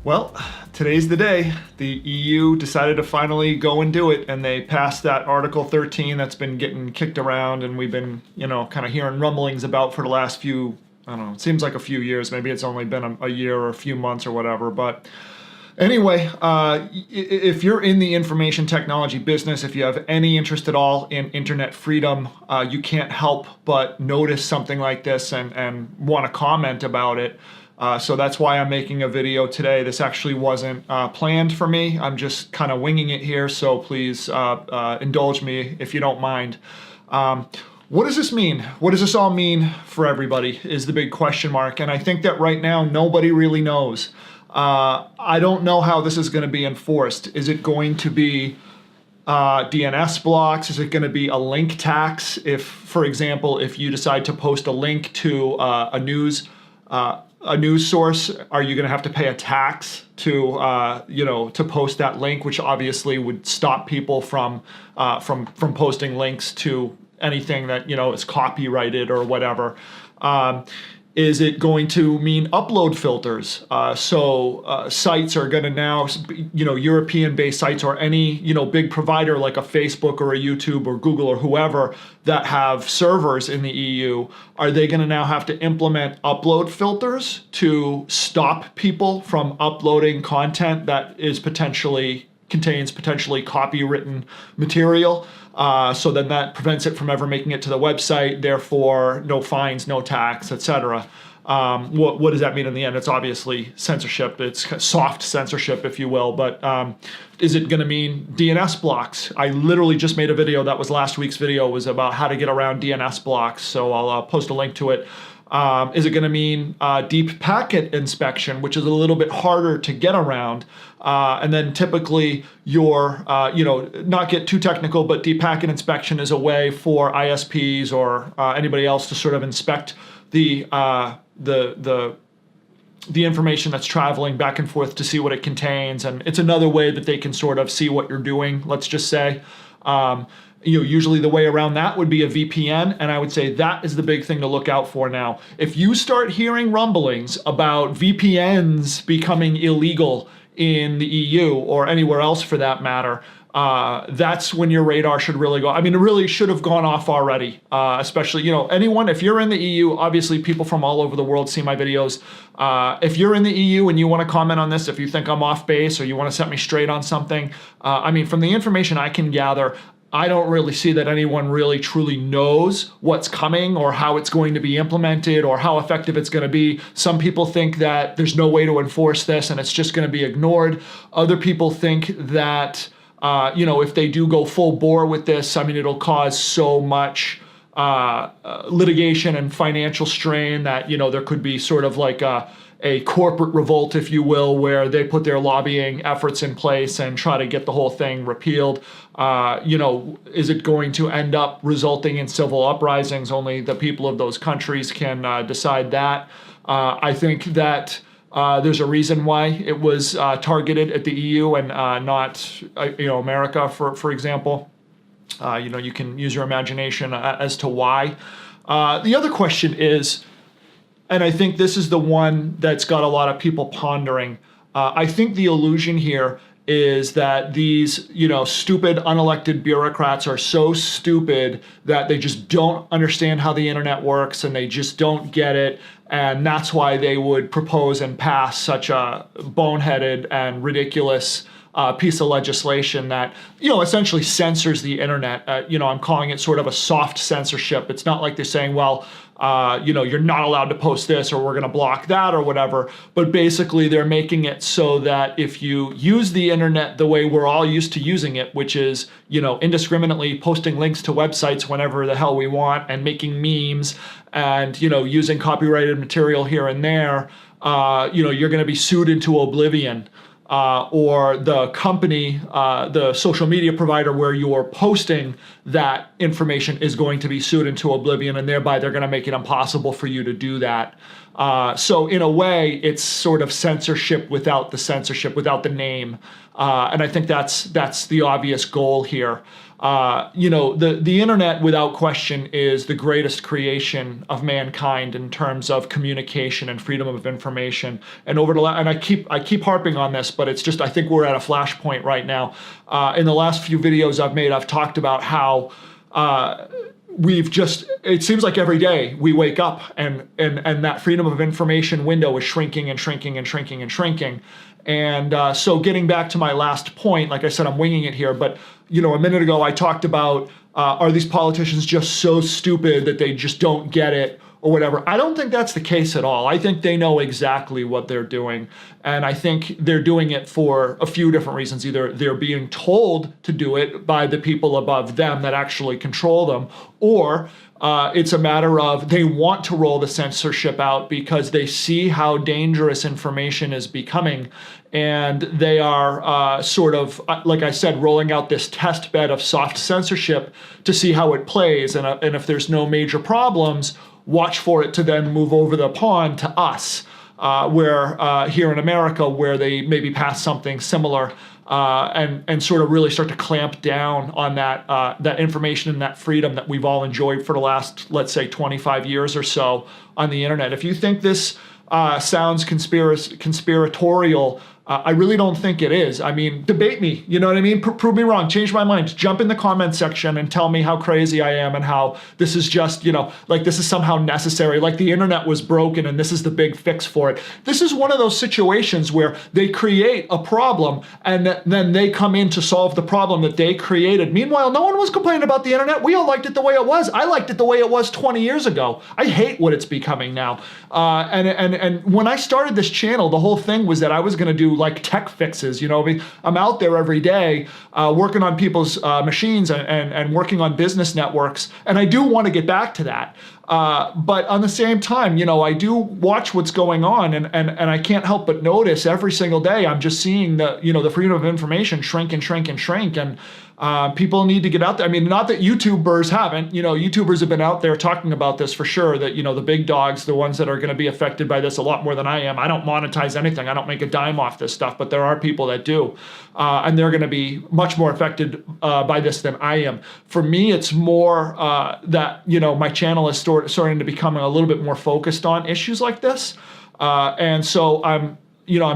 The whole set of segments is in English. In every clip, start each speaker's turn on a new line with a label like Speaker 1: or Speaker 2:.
Speaker 1: Well, today's the day. The EU decided to finally go and do it, and they passed that Article 13 that's been getting kicked around, and we've been, kind of hearing rumblings about for the last few, I don't know, it seems like a few years. Maybe it's only been a year or a few months or whatever, but anyway, if you're in the information technology business, if you have any interest at all in internet freedom, you can't help but notice something like this and want to comment about it. So that's why I'm making a video today. This actually wasn't planned for me. I'm just kind of winging it here, so please indulge me if you don't mind. What does this mean? What does this all mean for everybody is the big question mark. And I think that right now nobody really knows. I don't know how this is going to be enforced. Is it going to be DNS blocks? Is it going to be a link tax? If, for example, if you decide to post a link to a news source, are you going to have to pay a tax to to post that link, which obviously would stop people from posting links to anything that is copyrighted or whatever. Is it going to mean upload filters? So sites are going to now, European-based sites or any, big provider like a Facebook or a YouTube or Google or whoever that have servers in the EU, are they going to now have to implement upload filters to stop people from uploading content that is contains potentially copywritten material? So then that prevents it from ever making it to the website, therefore no fines, no tax, etc. What does that mean in the end? It's obviously censorship. It's soft censorship, if you will, but is it going to mean DNS blocks? I literally just made a video, that was last week's video, was about how to get around DNS blocks, so I'll post a link to it. Is it going to mean deep packet inspection, which is a little bit harder to get around? And then typically your, not get too technical, but deep packet inspection is a way for ISPs or anybody else to sort of inspect the information that's traveling back and forth to see what it contains. And it's another way that they can sort of see what you're doing, let's just say. Usually the way around that would be a VPN, and I would say that is the big thing to look out for now. If you start hearing rumblings about VPNs becoming illegal in the EU or anywhere else for that matter, that's when your radar should really go. I mean, it really should have gone off already, especially, anyone, if you're in the EU, obviously people from all over the world see my videos. If you're in the EU and you want to comment on this, if you think I'm off base or you want to set me straight on something, from the information I can gather, I don't really see that anyone really truly knows what's coming or how it's going to be implemented or how effective it's going to be. Some people think that there's no way to enforce this and it's just going to be ignored. Other people think that, if they do go full bore with this, it'll cause so much litigation and financial strain that, there could be sort of like a corporate revolt, if you will, where they put their lobbying efforts in place and try to get the whole thing repealed. Is it going to end up resulting in civil uprisings? Only the people of those countries can decide that. I think that there's a reason why it was targeted at the EU and not, America, for example. You can use your imagination as to why. The other question is, and I think this is the one that's got a lot of people pondering. I think the illusion here is that these, stupid unelected bureaucrats are so stupid that they just don't understand how the internet works and they just don't get it. And that's why they would propose and pass such a boneheaded and ridiculous piece of legislation that, essentially censors the internet. I'm calling it sort of a soft censorship. It's not like they're saying, well, you're not allowed to post this or we're going to block that or whatever. But basically they're making it so that if you use the internet the way we're all used to using it, which is, indiscriminately posting links to websites whenever the hell we want and making memes and, using copyrighted material here and there, you're going to be sued into oblivion. Or the company, the social media provider where you're posting that information is going to be sued into oblivion, and thereby they're going to make it impossible for you to do that. So in a way, it's sort of censorship without the name. And I think that's the obvious goal here. The internet, without question, is the greatest creation of mankind in terms of communication and freedom of information. And I keep harping on this, but it's just, I think we're at a flashpoint right now. In the last few videos I've made, I've talked about how it seems like every day we wake up and that freedom of information window is shrinking and shrinking and shrinking and shrinking. And so getting back to my last point, like I said, I'm winging it here, but a minute ago I talked about, are these politicians just so stupid that they just don't get it or whatever? I don't think that's the case at all. I think they know exactly what they're doing. And I think they're doing it for a few different reasons. Either they're being told to do it by the people above them that actually control them, or it's a matter of they want to roll the censorship out because they see how dangerous information is becoming. And they are sort of, like I said, rolling out this test bed of soft censorship to see how it plays. And if there's no major problems, watch for it to then move over the pond to us, where here in America, where they maybe pass something similar and sort of really start to clamp down on that information and that freedom that we've all enjoyed for the last, let's say, 25 years or so on the internet. If you think this sounds conspiratorial, I really don't think it is. I mean, debate me, you know what I mean? Prove me wrong, change my mind, jump in the comment section and tell me how crazy I am and how this is just, like this is somehow necessary, like the internet was broken and this is the big fix for it. This is one of those situations where they create a problem and then they come in to solve the problem that they created. Meanwhile, no one was complaining about the internet. We all liked it the way it was. I liked it the way it was 20 years ago. I hate what it's becoming now. And when I started this channel, the whole thing was that I was going to do like tech fixes. I'm out there every day working on people's machines and working on business networks, and I do want to get back to that. But on the same time, I do watch what's going on, and I can't help but notice every single day I'm just seeing the freedom of information shrink and shrink and shrink, and people need to get out there. I mean, not that YouTubers haven't. YouTubers have been out there talking about this for sure, that the big dogs, the ones that are going to be affected by this a lot more than I am. I don't monetize anything. I don't make a dime off this stuff, but there are people that do, and they're going to be much more affected by this than I am. For me, it's more that my channel is starting to become a little bit more focused on issues like this, and so I'm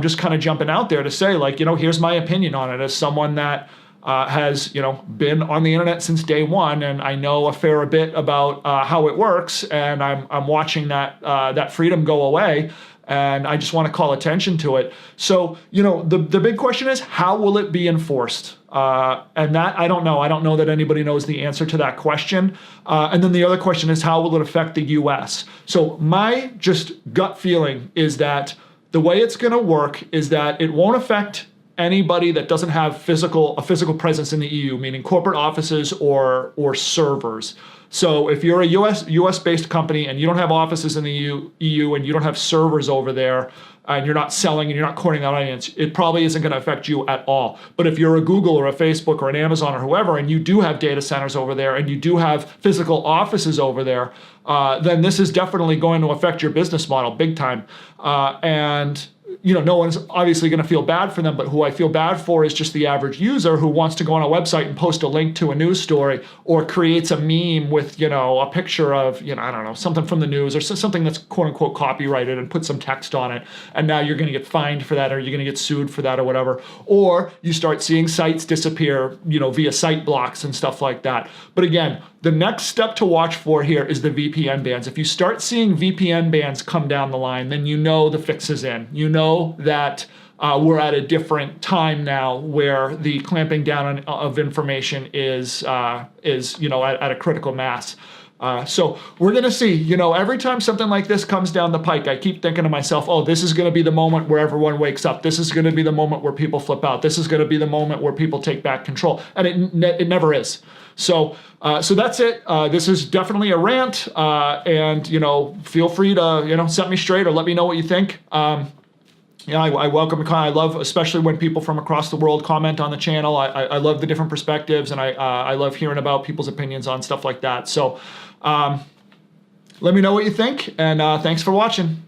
Speaker 1: just kind of jumping out there to say, like, here's my opinion on it as someone that has been on the internet since day one, and I know a fair bit about how it works, and I'm watching that freedom go away, and I just want to call attention to it. So the big question is, how will it be enforced? And that I don't know. I don't know that anybody knows the answer to that question. And then the other question is, how will it affect the U.S.? So my just gut feeling is that the way it's going to work is that it won't affect anybody that doesn't have a physical presence in the EU, meaning corporate offices or servers. So if you're a US based company and you don't have offices in the EU and you don't have servers over there, and you're not selling and you're not courting that audience, it probably isn't going to affect you at all. But if you're a Google or a Facebook or an Amazon or whoever, and you do have data centers over there and you do have physical offices over there, then this is definitely going to affect your business model big time. And no one's obviously going to feel bad for them, but who I feel bad for is just the average user who wants to go on a website and post a link to a news story, or creates a meme with, a picture of, I don't know, something from the news or something that's quote unquote copyrighted and put some text on it. And now you're going to get fined for that, or you're going to get sued for that or whatever. Or you start seeing sites disappear, via site blocks and stuff like that. But again, the next step to watch for here is the VPN bans. If you start seeing VPN bans come down the line, then the fix is in. That we're at a different time now where the clamping down of information is at a critical mass. So we're going to see, every time something like this comes down the pike, I keep thinking to myself, oh, this is going to be the moment where everyone wakes up. This is going to be the moment where people flip out. This is going to be the moment where people take back control. And it never is. So that's it. This is definitely a rant. And feel free to, set me straight or let me know what you think. I welcome it. I love, especially when people from across the world comment on the channel. I love the different perspectives, and I love hearing about people's opinions on stuff like that. So let me know what you think, and thanks for watching.